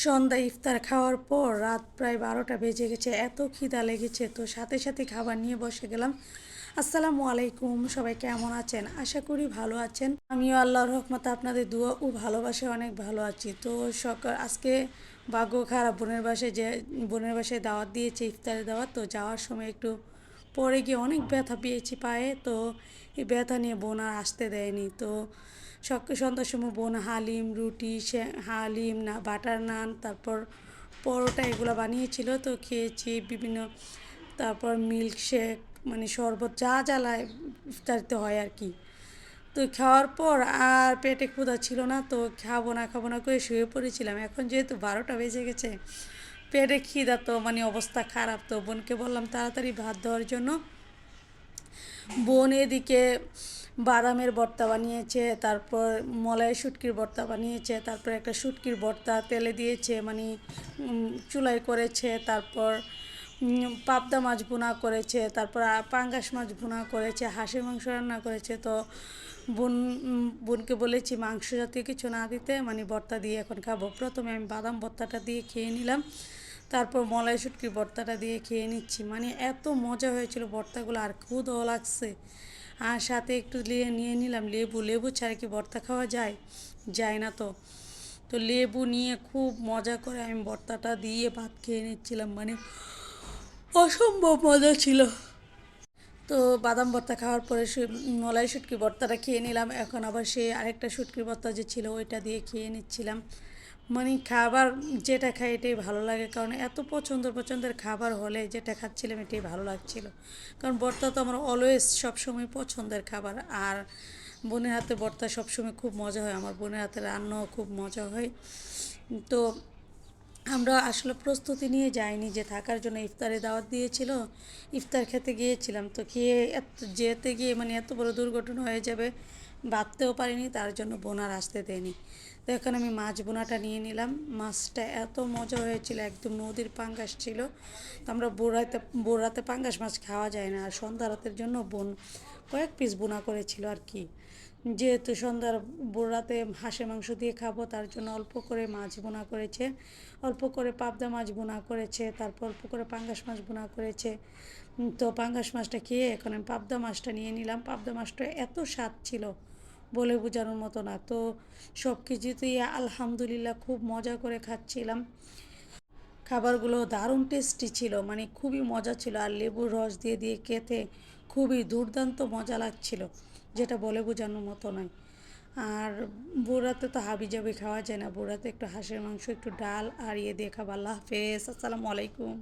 সন্ধ্যা ইফতার খাওয়ার পর রাত প্রায় 12টা বেজে গেছে, এত খিদা লেগেছে তো সাথে সাথে খাবার নিয়ে বসে গেলাম। আসসালামু আলাইকুম, সবাই কেমন আছেন? আশা করি ভালো আছেন। আমিও আল্লাহর রহমতে আপনাদের দোয়া ও ভালোবাসায় অনেক ভালো আছি। তো সকাল আজকে ভাগ্য খারাপ, বোনের বাসায় দাওয়াত দিয়েছে, ইফতারের দাওয়াত। তো যাওয়ার সময় একটু পরে গিয়ে অনেক ব্যথা পেয়েছি পায়ে। তো এই ব্যথা নিয়ে বোন আর আসতে দেয়নি। তো সন্ধ্যার সময় বোন হালিম, রুটি, হালিম না বাটার নান, তারপর পরোটা এগুলো বানিয়েছিল, তো খেয়েছি বিভিন্ন। তারপর মিল্ক শেক, মানে শরবত, যা জ্বালায় ইফতারিতে হয় আর কি। তো খাওয়ার পর আর পেটে ক্ষুধা ছিল না, তো খাবো না করে শুয়ে পড়েছিলাম। এখন যেহেতু 12টা বেজে গেছে, পেটে খিদা, তো মানে অবস্থা খারাপ। তো বোনকে বললাম তাড়াতাড়ি ভাত দেওয়ার জন্য। বোন এদিকে বাদামের ভর্তা বানিয়েছে, তারপর মলাই শুটকির ভর্তা বানিয়েছে, তারপর একটা শুটকির ভর্তা তেলে দিয়েছে, মানে চুলাই করেছে, তারপর পাবদা মাছ ভুনা করেছে, তারপর পাঙ্গাস মাছ ভুনা করেছে, হাঁসের মাংস রান্না করেছে। তো বোনকে বলেছি মাংস জাতীয় কিছু না দিতে, মানে ভর্তা দিয়ে এখন খাবো। প্রথমে আমি বাদাম ভর্তাটা দিয়ে খেয়ে নিলাম, তারপর মলাই শুটকির ভর্তাটা দিয়ে খেয়ে নিচ্ছি। মানে এত মজা হয়েছিল ভর্তাগুলো, আর ক্ষুধাও লাগছে। আর সাথে একটু নিয়ে নিলাম লেবু। লেবু ছাড়া কি ভর্তা খাওয়া যায়? যায় না তো। তো লেবু নিয়ে খুব মজা করে আমি ভর্তাটা দিয়ে ভাত খেয়ে নিচ্ছিলাম, মানে অসম্ভব মজা ছিল। তো বাদাম ভর্তা খাওয়ার পরে সে মলাই শুটকি ভর্তাটা খেয়ে নিলাম। এখন আবার সে আরেকটা শুটকির ভর্তা যে ছিল ওইটা দিয়ে খেয়ে নিচ্ছিলাম। মানে খাবার যেটা খাই এটাই ভালো লাগে, কারণ এত পছন্দের খাবার হলে যেটা খাচ্ছিলাম এটাই ভালো লাগছিল। কারণ ভর্তা তো আমার অলওয়েজ সবসময় পছন্দের খাবার। আর বোনের হাতে ভর্তা সবসময় খুব মজা হয়, আমার বোনের হাতে রান্নাও খুব মজা হয়। তো আমরা আসলে প্রস্তুতি নিয়ে যাইনি, যে থাকার জন্য ইফতারে দাওয়াত দিয়েছিল, ইফতার খেতে গিয়েছিলাম। তো খেয়ে যেতে গিয়ে মানে এত বড় দুর্ঘটনা হয়ে যাবে ভাবতেও পারিনি, তার জন্য বোন আর আসতে দেয়নি। তো এখন আমি মাছ বোনাটা নিয়ে নিলাম। মাছটা এত মজা হয়েছিল, একদম নদীর পাঙ্গাস ছিল। তো আমরা বোরাতে পাঙ্গাস মাছ খাওয়া যায় না, আর সন্ধ্যা রাতের জন্য বোন কয়েক পিস বোনা করেছিল আর কি। যেহেতু সন্ধ্যার রাতে হাঁসের মাংস দিয়ে খাবো, তার জন্য অল্প করে মাছ বোনা করেছে, অল্প করে পাবদা মাছ বোনা করেছে, তারপর অল্প করে পাঙ্গাস মাছ বোনা করেছে। তো পাঙ্গাস মাছটা খেয়ে এখন আমি পাবদা মাছটা নিয়ে নিলাম। পাবদা মাছটা এত স্বাদ ছিল, বলে বোঝানোর মতো না। তো সব কিছুতেই আলহামদুলিল্লাহ খুব মজা করে খাচ্ছিলাম। খাবারগুলো দারুণ টেস্টি ছিল, মানে খুবই মজা ছিল। আর লেবুর রস দিয়ে দিয়ে খেতে খুবই দুর্দান্ত মজা লাগছিল, যেটা বলে বোঝানোর মতো নয়। আর বুড়াতে তো হাবিজাবি খাওয়া যায় না, বুড়াতে একটু হাঁসের মাংস, একটু ডাল আর ইয়ে দিয়ে খাবো। আল্লাহ হাফেজ, আসসালামু আলাইকুম।